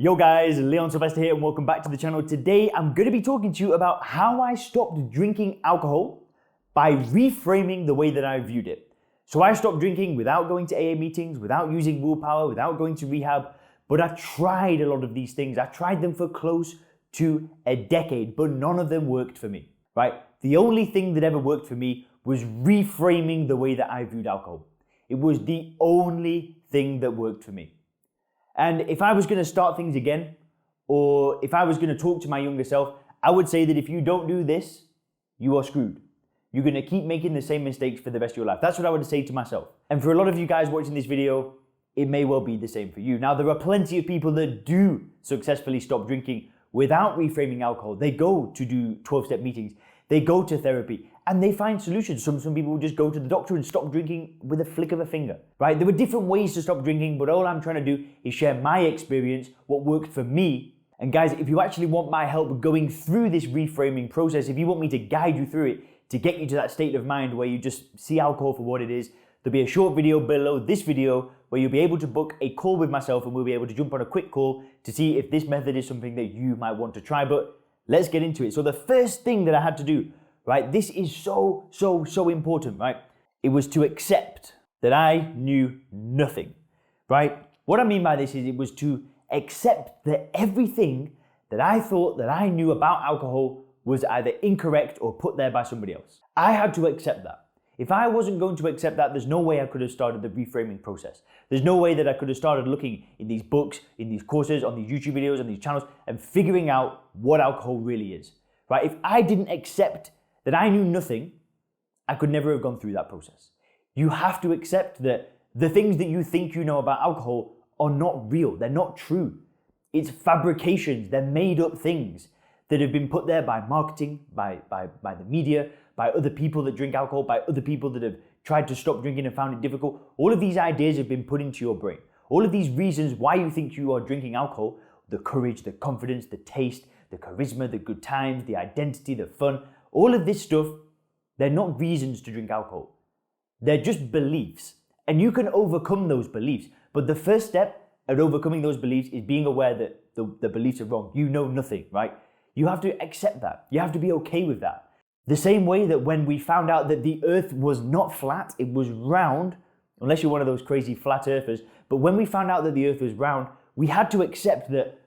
Yo guys, Leon Sylvester here and welcome back to the channel. Today I'm going to be talking to you about how I stopped drinking alcohol by reframing the way that I viewed it. So I stopped drinking without going to AA meetings, without using willpower, without going to rehab, but I tried a lot of these things. I tried them for close to a decade, but none of them worked for me, right? The only thing that ever worked for me was reframing the way that I viewed alcohol. It was the only thing that worked for me. And if I was going to start things again, or if I was going to talk to my younger self, I would say that if you don't do this, you are screwed. You're going to keep making the same mistakes for the rest of your life. That's what I would say to myself. And for a lot of you guys watching this video, it may well be the same for you. Now, there are plenty of people that do successfully stop drinking without reframing alcohol. They go to do 12-step meetings. They go to therapy and they find solutions. Some people will just go to the doctor and stop drinking with a flick of a finger, right? There were different ways to stop drinking, but all I'm trying to do is share my experience, what worked for me. And guys, if you actually want my help going through this reframing process, if you want me to guide you through it, to get you to that state of mind where you just see alcohol for what it is, there'll be a short video below this video where you'll be able to book a call with myself and we'll be able to jump on a quick call to see if this method is something that you might want to try. But let's get into it. So the first thing that I had to do, right? This is so important, right? It was to accept that I knew nothing, right? What I mean by this is it was to accept that everything that I thought that I knew about alcohol was either incorrect or put there by somebody else. I had to accept that. If I wasn't going to accept that, there's no way I could have started the reframing process. There's no way that I could have started looking in these books, in these courses, on these YouTube videos, on these channels, and figuring out what alcohol really is, right? If I didn't accept that I knew nothing, I could never have gone through that process. You have to accept that the things that you think you know about alcohol are not real. They're not true. It's fabrications. They're made up things that have been put there by marketing, by the media, by other people that drink alcohol, by other people that have tried to stop drinking and found it difficult. All of these ideas have been put into your brain. All of these reasons why you think you are drinking alcohol, the courage, the confidence, the taste, the charisma, the good times, the identity, the fun, all of this stuff, they're not reasons to drink alcohol. They're just beliefs. And you can overcome those beliefs. But the first step at overcoming those beliefs is being aware that the beliefs are wrong. You know nothing, right? You have to accept that. You have to be okay with that. The same way that when we found out that the earth was not flat, it was round, unless you're one of those crazy flat earthers, but when we found out that the earth was round, we had to accept that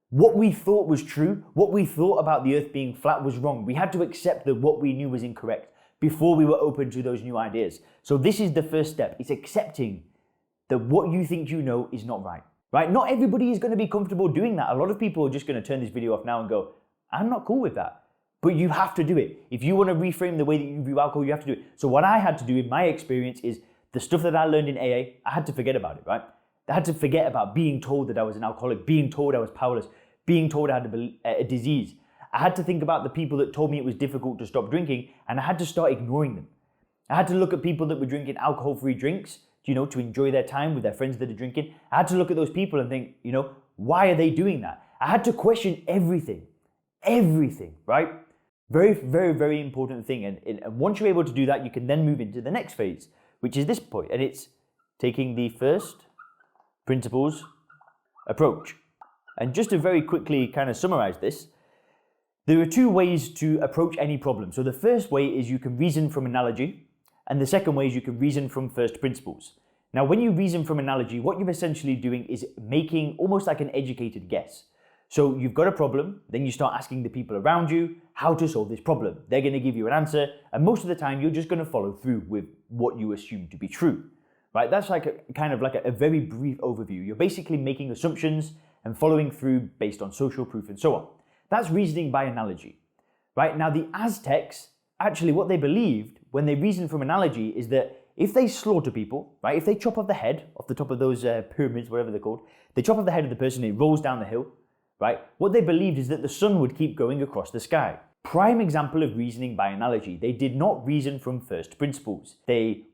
what we thought was true, what we thought about the earth being flat was wrong. We had to accept that what we knew was incorrect before we were open to those new ideas. So this is the first step. It's accepting that what you think you know is not right, right? Not everybody is going to be comfortable doing that. A lot of people are just going to turn this video off now and go, I'm not cool with that. But you have to do it. If you want to reframe the way that you view alcohol, you have to do it. So what I had to do in my experience is the stuff that I learned in AA, I had to forget about it, right? I had to forget about being told that I was an alcoholic, being told I was powerless, being told I had a disease. I had to think about the people that told me it was difficult to stop drinking, and I had to start ignoring them. I had to look at people that were drinking alcohol-free drinks, to enjoy their time with their friends that are drinking. I had to look at those people and think, why are they doing that? I had to question everything, right? Very, very important thing. And once you're able to do that, you can then move into the next phase, which is this point, and it's taking the first principles approach. And just to very quickly kind of summarize this, there are two ways to approach any problem. So the first way is you can reason from analogy, and the second way is you can reason from first principles. Now, when you reason from analogy, what you're essentially doing is making almost like an educated guess. So you've got a problem, then you start asking the people around you how to solve this problem. They're going to give you an answer, and most of the time you're just going to follow through with what you assume to be true, right? That's like a very brief overview. You're basically making assumptions and following through based on social proof and so on. That's reasoning by analogy, right? Now the Aztecs, actually what they believed when they reasoned from analogy is that if they slaughter people, right? If they chop off the head off the top of those pyramids, whatever they're called, they chop off the head of the person, it rolls down the hill, right? What they believed is that the sun would keep going across the sky. Prime example of reasoning by analogy. They did not reason from first principles.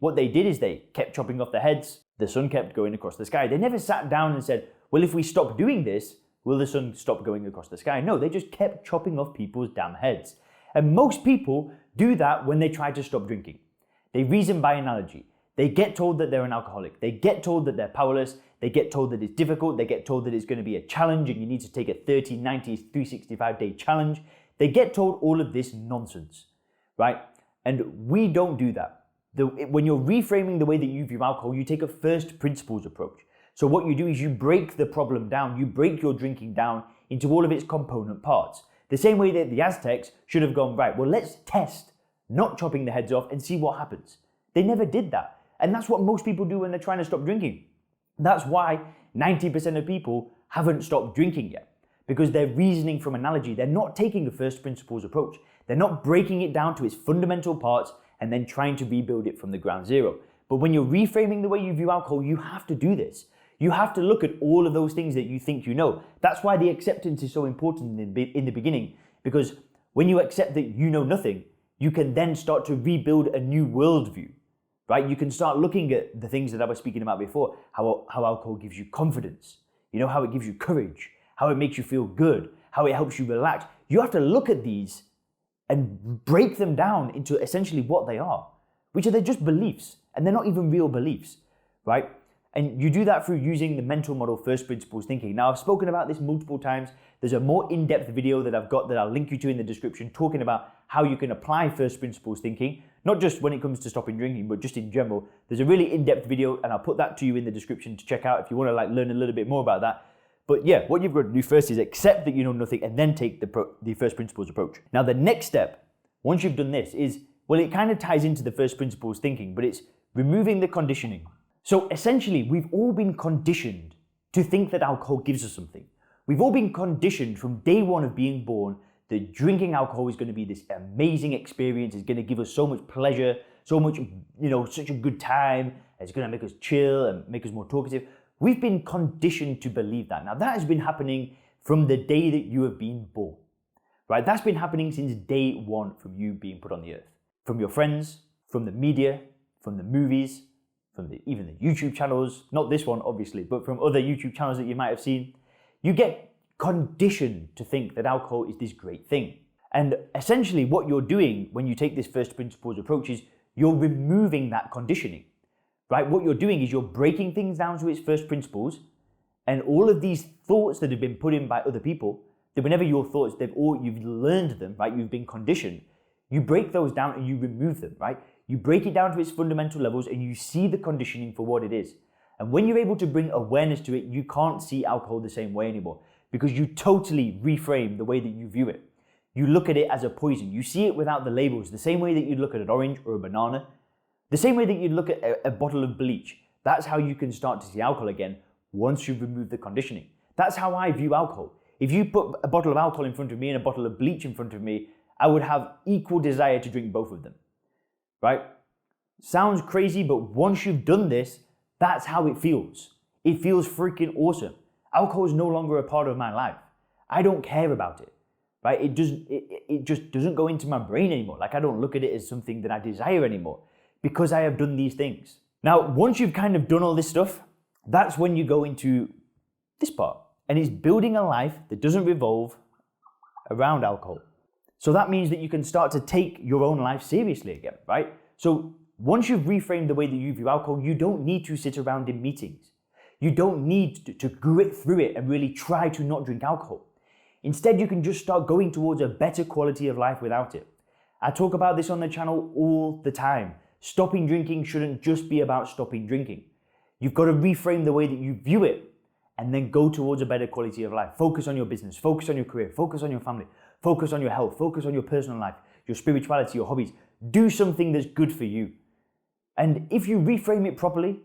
What they did is they kept chopping off the heads, the sun kept going across the sky. They never sat down and said, well, if we stop doing this, will the sun stop going across the sky? No, they just kept chopping off people's damn heads. And most people do that when they try to stop drinking. They reason by analogy. They get told that they're an alcoholic. They get told that they're powerless. They get told that it's difficult. They get told that it's going to be a challenge and you need to take a 30, 90, 365-day challenge. They get told all of this nonsense, right? And we don't do that. When you're reframing the way that you view alcohol, you take a first principles approach. So what you do is you break the problem down. You break your drinking down into all of its component parts. The same way that the Aztecs should have gone, right, well, let's test not chopping the heads off and see what happens. They never did that. And that's what most people do when they're trying to stop drinking. That's why 90% of people haven't stopped drinking yet, because they're reasoning from analogy. They're not taking a first principles approach. They're not breaking it down to its fundamental parts and then trying to rebuild it from the ground zero. But when you're reframing the way you view alcohol, you have to do this. You have to look at all of those things that you think you know. That's why the acceptance is so important in the beginning, because when you accept that you know nothing, you can then start to rebuild a new worldview, right? You can start looking at the things that I was speaking about before, how alcohol gives you confidence, how it gives you courage, how it makes you feel good, how it helps you relax. You have to look at these and break them down into essentially what they are, which are they're just beliefs, and they're not even real beliefs, right? And you do that through using the mental model first principles thinking. Now, I've spoken about this multiple times. There's a more in-depth video that I've got that I'll link you to in the description talking about how you can apply first principles thinking, not just when it comes to stopping drinking, but just in general. There's a really in-depth video and I'll put that to you in the description to check out if you want to learn a little bit more about that. But yeah, what you've got to do first is accept that you know nothing and then take the first principles approach. Now, the next step, once you've done this, is, well, it kind of ties into the first principles thinking, but it's removing the conditioning. So essentially, we've all been conditioned to think that alcohol gives us something. We've all been conditioned from day one of being born that drinking alcohol is going to be this amazing experience. It's going to give us so much pleasure, so much, such a good time. It's going to make us chill and make us more talkative. We've been conditioned to believe that. Now, that has been happening from the day that you have been born, right? That's been happening since day one from you being put on the earth. From your friends, from the media, from the movies, from even the YouTube channels, not this one obviously, but from other YouTube channels that you might have seen, you get conditioned to think that alcohol is this great thing. And essentially what you're doing when you take this first principles approach is you're removing that conditioning, right? What you're doing is you're breaking things down to its first principles, and all of these thoughts that have been put in by other people, that were never your thoughts, you've learned them, right? You've been conditioned. You break those down and you remove them, right? You break it down to its fundamental levels and you see the conditioning for what it is. And when you're able to bring awareness to it, you can't see alcohol the same way anymore because you totally reframe the way that you view it. You look at it as a poison. You see it without the labels, the same way that you'd look at an orange or a banana, the same way that you'd look at a bottle of bleach. That's how you can start to see alcohol again once you've removed the conditioning. That's how I view alcohol. If you put a bottle of alcohol in front of me and a bottle of bleach in front of me, I would have equal desire to drink both of them. Right? Sounds crazy, but once you've done this, that's how it feels. It feels freaking awesome. Alcohol is no longer a part of my life. I don't care about it, right? It just doesn't go into my brain anymore. Like I don't look at it as something that I desire anymore because I have done these things. Now, once you've kind of done all this stuff, that's when you go into this part. And it's building a life that doesn't revolve around alcohol. So that means that you can start to take your own life seriously again, right? So once you've reframed the way that you view alcohol, you don't need to sit around in meetings. You don't need to grit through it and really try to not drink alcohol. Instead, you can just start going towards a better quality of life without it. I talk about this on the channel all the time. Stopping drinking shouldn't just be about stopping drinking. You've got to reframe the way that you view it and then go towards a better quality of life. Focus on your business, focus on your career, focus on your family, focus on your health, focus on your personal life, your spirituality, your hobbies. Do something that's good for you. And if you reframe it properly,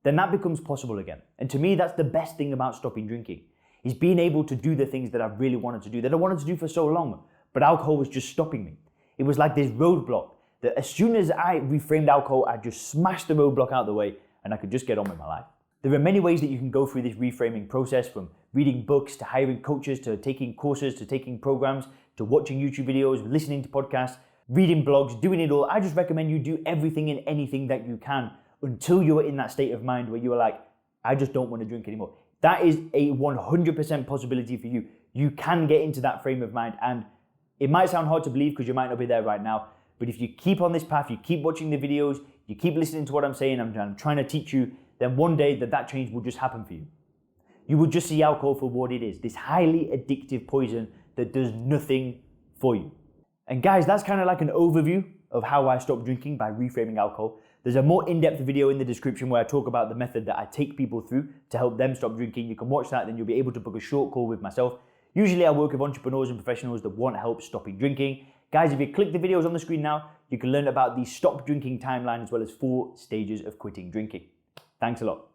then that becomes possible again. And to me, that's the best thing about stopping drinking, is being able to do the things that I really wanted to do, that I wanted to do for so long, but alcohol was just stopping me. It was like this roadblock that as soon as I reframed alcohol, I just smashed the roadblock out of the way and I could just get on with my life. There are many ways that you can go through this reframing process, from reading books to hiring coaches to taking courses to taking programs to watching YouTube videos, listening to podcasts, reading blogs, doing it all. I just recommend you do everything and anything that you can until you're in that state of mind where you are like, I just don't want to drink anymore. That is a 100% possibility for you. You can get into that frame of mind, and it might sound hard to believe because you might not be there right now, but if you keep on this path, you keep watching the videos, you keep listening to what I'm saying, I'm trying to teach you, then one day that change will just happen for you. You will just see alcohol for what it is, this highly addictive poison that does nothing for you. And guys, that's kind of like an overview of how I stopped drinking by reframing alcohol. There's a more in-depth video in the description where I talk about the method that I take people through to help them stop drinking. You can watch that, then you'll be able to book a short call with myself. Usually I work with entrepreneurs and professionals that want help stopping drinking. Guys, if you click the videos on the screen now, you can learn about the stop drinking timeline as well as 4 stages of quitting drinking. Thanks a lot.